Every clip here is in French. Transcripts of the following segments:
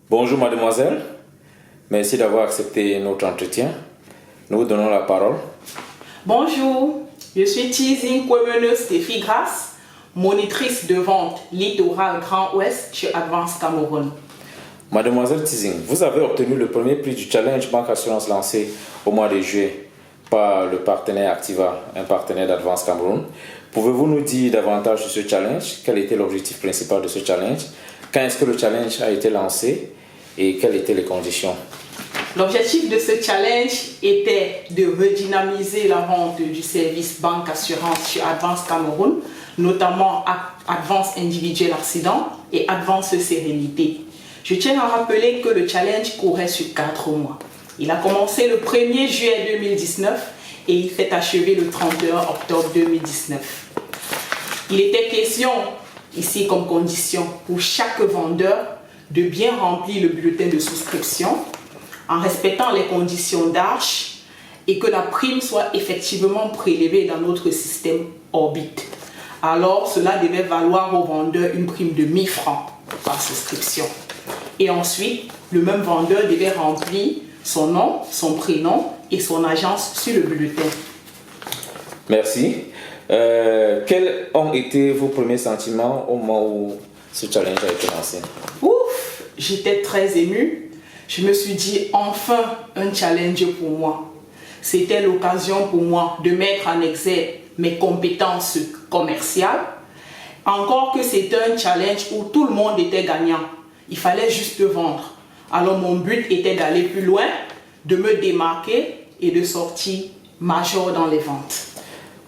Bonjour mademoiselle, merci d'avoir accepté notre entretien. Nous vous donnons la parole. Bonjour, je suis Tizing Kwemeneuse Stéphie Grasse, monitrice de vente Littoral Grand Ouest chez Advance Cameroun. Mademoiselle Tizing, vous avez obtenu le premier prix du Challenge Banque Assurance lancé au mois de juillet par le partenaire Activa, un partenaire d'Advance Cameroun. Pouvez-vous nous dire davantage sur ce challenge? Quel était l'objectif principal de ce challenge? Quand est-ce que le challenge a été lancé et quelles étaient les conditions? L'objectif de ce challenge était de redynamiser la vente du service banque assurance chez Advance Cameroun, notamment Advance Individuel Accident et Advance Sérénité. Je tiens à rappeler que le challenge courait sur 4 mois. Il a commencé le 1er juillet 2019 et il s'est achevé le 31 octobre 2019. Il était question, ici comme condition, pour chaque vendeur de bien remplir le bulletin de souscription en respectant les conditions d'Arche et que la prime soit effectivement prélevée dans notre système Orbit. Alors, cela devait valoir au vendeur une prime de 1000 francs par souscription. Et ensuite, le même vendeur devait remplir son nom, son prénom et son agence sur le bulletin. Merci. Quels ont été vos premiers sentiments au moment où ce challenge a été lancé? Ouf, j'étais très émue. Je me suis dit, enfin, un challenge pour moi. C'était l'occasion pour moi de mettre en exergue mes compétences commerciales. Encore que c'était un challenge où tout le monde était gagnant. Il fallait juste vendre. Alors mon but était d'aller plus loin, de me démarquer et de sortir major dans les ventes.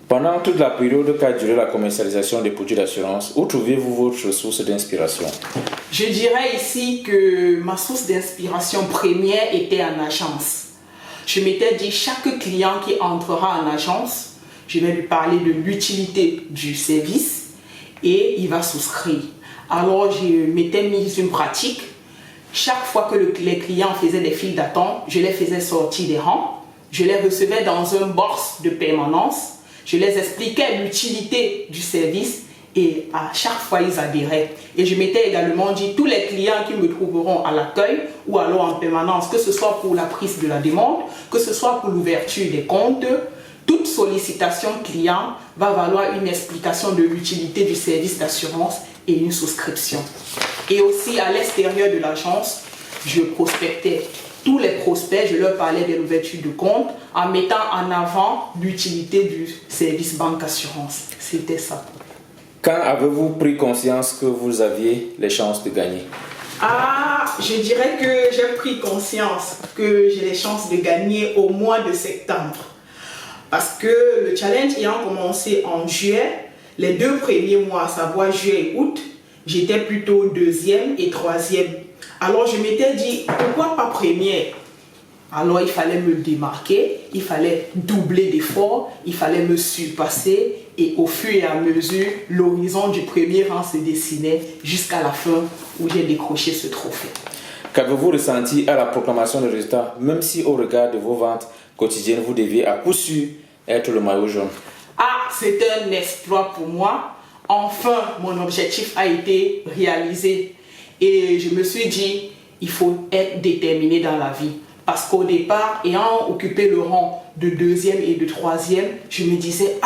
Pendant toute la période qu'a duré la commercialisation des produits d'assurance, où trouvez-vous votre source d'inspiration? Je dirais ici que ma source d'inspiration première était en agence. Je m'étais dit, chaque client qui entrera en agence, je vais lui parler de l'utilité du service et il va souscrire. Alors je m'étais mise une pratique. Chaque fois que les clients faisaient des files d'attente, je les faisais sortir des rangs. Je les recevais dans un box de permanence. Je les expliquais l'utilité du service et à chaque fois ils adhéraient. Et je m'étais également dit, tous les clients qui me trouveront à l'accueil ou alors en permanence, que ce soit pour la prise de la demande, que ce soit pour l'ouverture des comptes, toute sollicitation client va valoir une explication de l'utilité du service d'assurance et une souscription. Et aussi à l'extérieur de l'agence, je prospectais. Tous les prospects, je leur parlais de l'ouverture de compte en mettant en avant l'utilité du service banque assurance. C'était ça. Quand avez-vous pris conscience que vous aviez les chances de gagner? Je dirais que j'ai pris conscience que j'ai les chances de gagner au mois de septembre. Parce que le challenge ayant commencé en juillet, les 2 premiers mois, à savoir juillet et août, j'étais plutôt 2e et 3e. Alors je m'étais dit, pourquoi pas première? Alors il fallait me démarquer, il fallait doubler d'efforts, il fallait me surpasser et au fur et à mesure, l'horizon du premier rang se dessinait jusqu'à la fin où j'ai décroché ce trophée. Qu'avez-vous ressenti à la proclamation des résultats, même si au regard de vos ventes quotidiennes, vous deviez à coup sûr être le maillot jaune? C'est un exploit pour moi. Enfin, mon objectif a été réalisé. Et je me suis dit, il faut être déterminé dans la vie. Parce qu'au départ, ayant occupé le rang de 2e et de 3e, je me disais,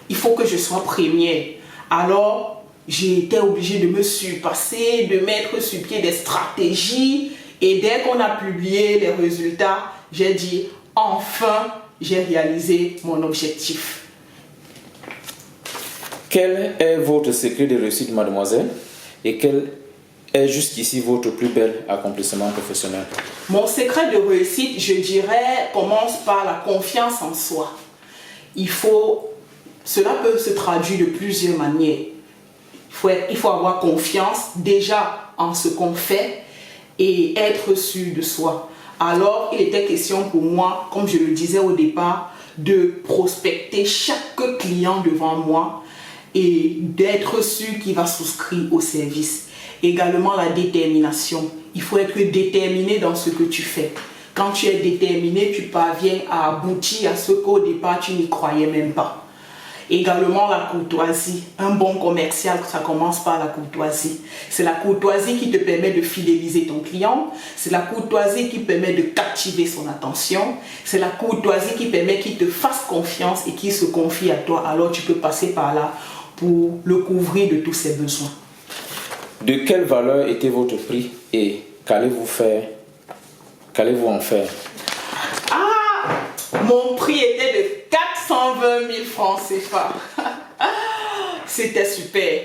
il faut que je sois première. Alors, j'ai été obligée de me surpasser, de mettre sur pied des stratégies. Et dès qu'on a publié les résultats, j'ai dit, enfin, j'ai réalisé mon objectif. Quel est votre secret de réussite, mademoiselle? Et quel est jusqu'ici votre plus bel accomplissement professionnel? Mon secret de réussite, je dirais, commence par la confiance en soi. Cela peut se traduire de plusieurs manières. Il faut avoir confiance déjà en ce qu'on fait et être sûr de soi. Alors, il était question pour moi, comme je le disais au départ, de prospecter chaque client devant moi et d'être sûr qu'il va souscrire au service. Également la détermination. Il faut être déterminé dans ce que tu fais. Quand tu es déterminé, tu parviens à aboutir à ce qu'au départ tu n'y croyais même pas. Également la courtoisie. Un bon commercial, ça commence par la courtoisie. C'est la courtoisie qui te permet de fidéliser ton client. C'est la courtoisie qui permet de captiver son attention. C'est la courtoisie qui permet qu'il te fasse confiance et qu'il se confie à toi. Alors tu peux passer par là pour le couvrir de tous ses besoins. De quelle valeur était votre prix et qu'allez-vous en faire? Mon prix était de 420 000 francs CFA. C'était super.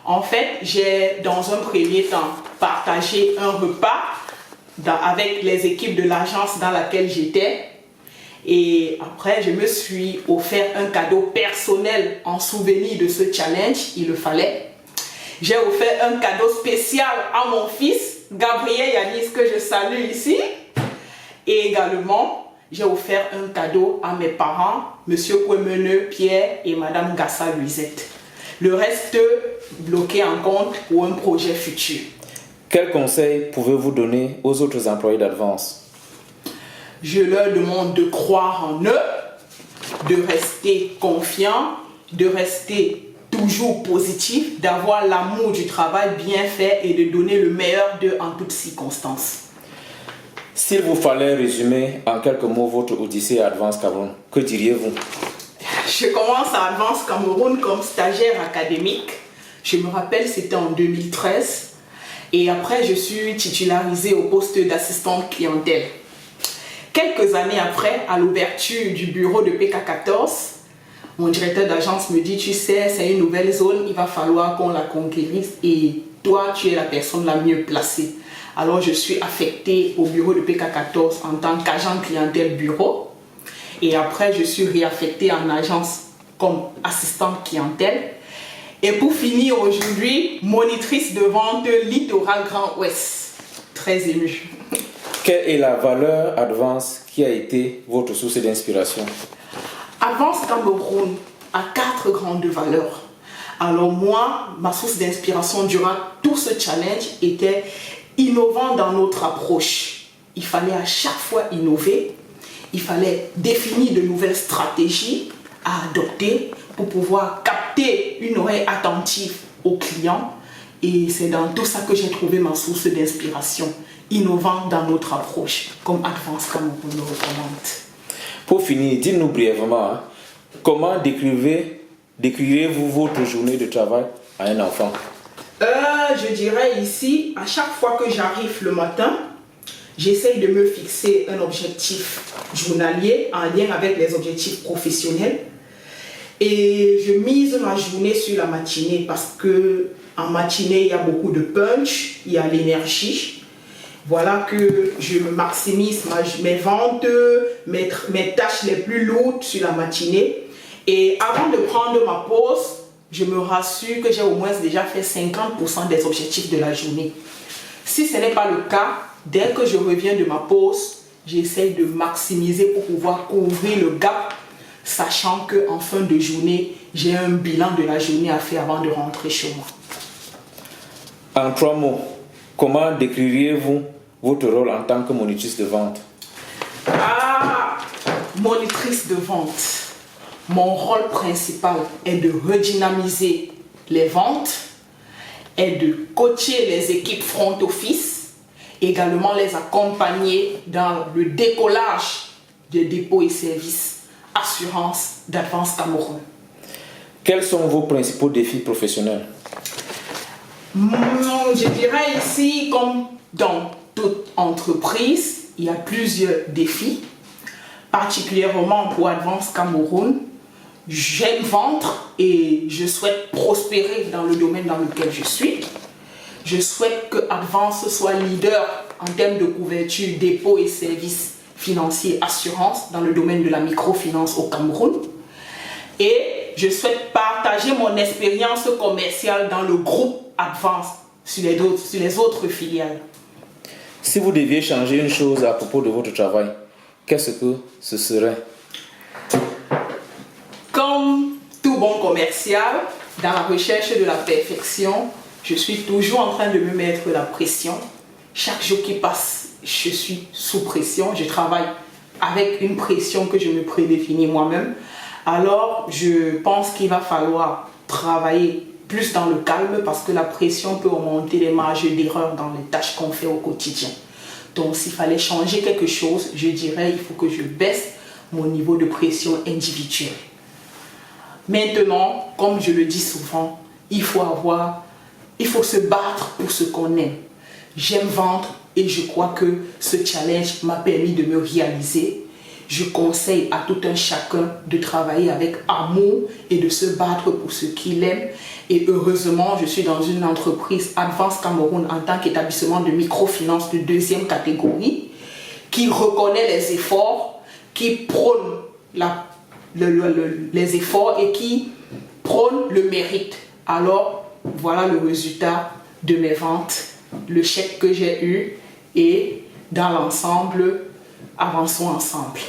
En fait, j'ai dans un premier temps partagé un repas avec les équipes de l'agence dans laquelle j'étais. Et après, je me suis offert un cadeau personnel en souvenir de ce challenge. Il le fallait. J'ai offert un cadeau spécial à mon fils, Gabriel Yanis, que je salue ici. Et également, j'ai offert un cadeau à mes parents, M. Kouemeneux Pierre et Mme Gassa Louisette. Le reste bloqué en compte pour un projet futur. Quel conseil pouvez-vous donner aux autres employés d'Advance? Je leur demande de croire en eux, de rester confiants, de rester toujours positif, d'avoir l'amour du travail bien fait et de donner le meilleur d'eux en toutes circonstances. S'il vous fallait résumer en quelques mots votre odyssée à Advance Cameroun, que diriez-vous? Je commence à Advance Cameroun comme stagiaire académique. Je me rappelle, c'était en 2013. Et après, je suis titularisée au poste d'assistante clientèle. Quelques années après, à l'ouverture du bureau de PK14, mon directeur d'agence me dit, tu sais, c'est une nouvelle zone, il va falloir qu'on la conquérisse et toi, tu es la personne la mieux placée. Alors, je suis affectée au bureau de PK14 en tant qu'agent clientèle bureau. Et après, je suis réaffectée en agence comme assistante clientèle. Et pour finir aujourd'hui, monitrice de vente Littoral Grand Ouest. Très émue. Quelle est la valeur Advance qui a été votre source d'inspiration? Advance Cameroun a 4 grandes valeurs. Alors moi, ma source d'inspiration durant tout ce challenge était innovant dans notre approche. Il fallait à chaque fois innover. Il fallait définir de nouvelles stratégies à adopter pour pouvoir capter une oreille attentive aux clients. Et c'est dans tout ça que j'ai trouvé ma source d'inspiration. Innovant dans notre approche, comme Advance Cameroun le recommande. Pour finir, dites-nous brièvement, comment décrivez-vous votre journée de travail à un enfant? Je dirais ici, à chaque fois que j'arrive le matin, j'essaye de me fixer un objectif journalier en lien avec les objectifs professionnels. Et je mise ma journée sur la matinée parce que en matinée, il y a beaucoup de punch, il y a l'énergie. Voilà que je maximise mes ventes, mes tâches les plus lourdes sur la matinée. Et avant de prendre ma pause, je me rassure que j'ai au moins déjà fait 50% des objectifs de la journée. Si ce n'est pas le cas, dès que je reviens de ma pause, j'essaye de maximiser pour pouvoir couvrir le gap, sachant qu'en fin de journée, j'ai un bilan de la journée à faire avant de rentrer chez moi. En 3 mots, comment décririez-vous votre rôle en tant que monitrice de vente? Monitrice de vente. Mon rôle principal est de redynamiser les ventes, est de coacher les équipes front office, également les accompagner dans le décollage des dépôts et services assurance d'Advance Cameroun. Quels sont vos principaux défis professionnels? Je dirais ici, comme dans toute entreprise, il y a plusieurs défis. Particulièrement pour Advance Cameroun, j'aime vendre et je souhaite prospérer dans le domaine dans lequel je suis. Je souhaite que Advance soit leader en termes de couverture, dépôt et services financiers, assurance dans le domaine de la microfinance au Cameroun. Et je souhaite partager mon expérience commerciale dans le groupe Advance sur les autres filiales. Si vous deviez changer une chose à propos de votre travail, qu'est-ce que ce serait? Comme tout bon commercial, dans la recherche de la perfection, je suis toujours en train de me mettre la pression. Chaque jour qui passe, je suis sous pression. Je travaille avec une pression que je me prédéfinis moi-même. Alors, je pense qu'il va falloir travailler plus dans le calme parce que la pression peut augmenter les marges d'erreur dans les tâches qu'on fait au quotidien. Donc, s'il fallait changer quelque chose, je dirais il faut que je baisse mon niveau de pression individuelle. Maintenant, comme je le dis souvent, il faut se battre pour ce qu'on aime. J'aime vendre et je crois que ce challenge m'a permis de me réaliser. Je conseille à tout un chacun de travailler avec amour et de se battre pour ce qu'il aime. Et heureusement, je suis dans une entreprise Advance Cameroun en tant qu'établissement de microfinance de deuxième catégorie qui reconnaît les efforts, qui prône les efforts et qui prône le mérite. Alors, voilà le résultat de mes ventes, le chèque que j'ai eu et dans l'ensemble, avançons ensemble.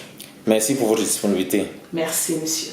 Merci pour votre disponibilité. Merci, monsieur.